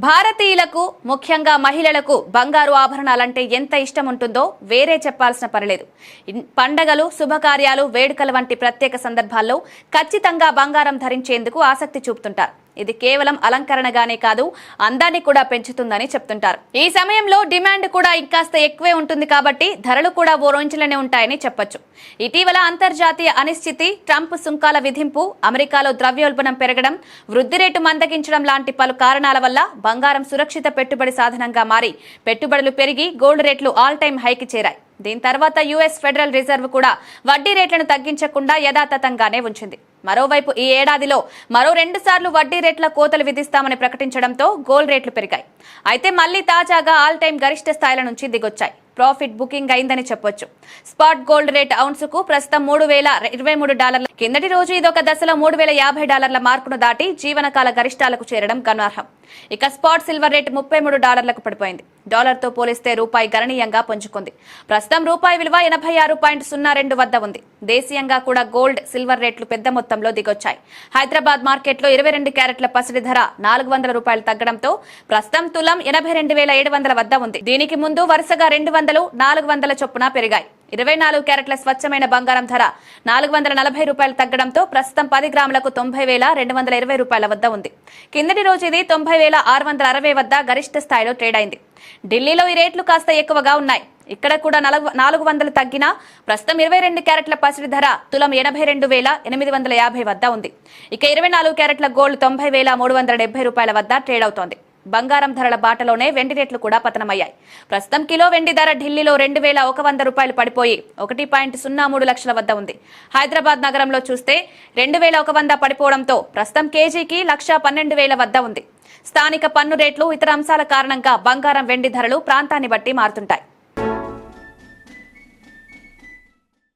భారతీయులకు ముఖ్యంగా మహిళలకు బంగారు ఆభరణాలంటే ఎంత ఇష్టం ఉంటుందో వేరే చెప్పాల్సిన పనిలేదు. పండగలు, శుభకార్యాలు, వేడుకల వంటి ప్రత్యేక సందర్భాల్లో ఖచ్చితంగా బంగారం ధరించేందుకు ఆసక్తి చూపుతుంటారు. ఇది కేవలం అలంకరణగానే కాదు, అందాన్ని కూడా పెంచుతుందని చెప్తుంటారు. ఈ సమయంలో డిమాండ్ కూడా ఇంకాస్త ఎక్కువే ఉంటుంది కాబట్టి ధరలు కూడా ఓ రేంజ్లోనే ఉంటాయని చెప్పొచ్చు. ఇటీవల అంతర్జాతీయ అనిశ్చితి, ట్రంప్ సుంకాల విధింపు, అమెరికాలో ద్రవ్యోల్బణం పెరగడం, వృద్ధి రేటు మందగించడం లాంటి పలు కారణాల వల్ల బంగారం సురక్షిత పెట్టుబడి సాధనంగా మారి పెట్టుబడులు పెరిగి గోల్డ్ రేట్లు ఆల్ టైమ్ హైకి చేరాయి. దీని తర్వాత యుఎస్ ఫెడరల్ రిజర్వ్ కూడా వడ్డీ రేట్లను తగ్గించకుండా యథాతథంగానే ఉంచింది. మరోవైపు ఈ ఏడాదిలో మరో 2 సార్లు వడ్డీ రేట్ల కోతలు విధిస్తామని ప్రకటించడంతో గోల్డ్ రేట్లు పెరిగాయి. అయితే మళ్లీ తాజాగా ఆల్ టైమ్ గరిష్ట స్థాయిల నుంచి దిగొచ్చాయి. ప్రాఫిట్ బుకింగ్ అయిందని చెప్పొచ్చు. స్పాట్ గోల్డ్ రేట్ ఔన్సుకు ప్రస్తుతం $3,023. కిందటి రోజు ఇదొక దశలో $3,050 మార్కును దాటి జీవనకాల గరిష్టాలకు చేరడం గమనార్హం. ఇక స్పాట్ సిల్వర్ రేట్ $33కు పడిపోయింది. డాలర్తో పోలిస్తే రూపాయి గణనీయంగా పుంజుకుంది. ప్రస్తుతం రూపాయి విలువ 86.02 వద్ద ఉంది. దేశీయంగా కూడా గోల్డ్, సిల్వర్ రేట్లు పెద్ద మొత్తంలో దిగొచ్చాయి. హైదరాబాద్ మార్కెట్లో 22 క్యారెట్ల పసిడి ధర $400 తగ్గడంతో ప్రస్తుతం తులం 82,700 వద్ద ఉంది. దీనికి ముందు వరుసగా 200, 400 చొప్పున పెరిగాయి. 24 క్యారెట్ల స్వచ్ఛమైన బంగారం ధర $440 తగ్గడంతో ప్రస్తుతం 10 గ్రాములకు $90,220 వద్ద ఉంది. కిందటి రోజు ఇది $90,660 వద్ద గరిష్ట స్థాయిలో ట్రేడ్ అయింది. ఢిల్లీలో ఈ రేట్లు కాస్త ఎక్కువగా ఉన్నాయి. ఇక్కడ కూడా 400 తగ్గినా ప్రస్తుతం 22 క్యారెట్ల పసిడి ధర తులం 82,850 వద్ద ఉంది. ఇక 24 క్యారెట్ల గోల్డ్ $90,370 వద్ద ట్రేడ్ అవుతోంది. బంగారం ధరల బాటలోనే వెండి రేట్లు కూడా పతనమయ్యాయి. ప్రస్తుతం కిలో వెండి ధర ఢిల్లీలో $2,100 పడిపోయి 1.03 లక్షల వద్ద ఉంది. హైదరాబాద్ నగరంలో చూస్తే 2,100 పడిపోవడంతో ప్రస్తుతం కేజీకి 1,12,000 వద్ద ఉంది. స్థానిక పన్ను రేట్లు, ఇతర అంశాల కారణంగా బంగారం, వెండి ధరలు ప్రాంతాన్ని బట్టి మారుతుంటాయి.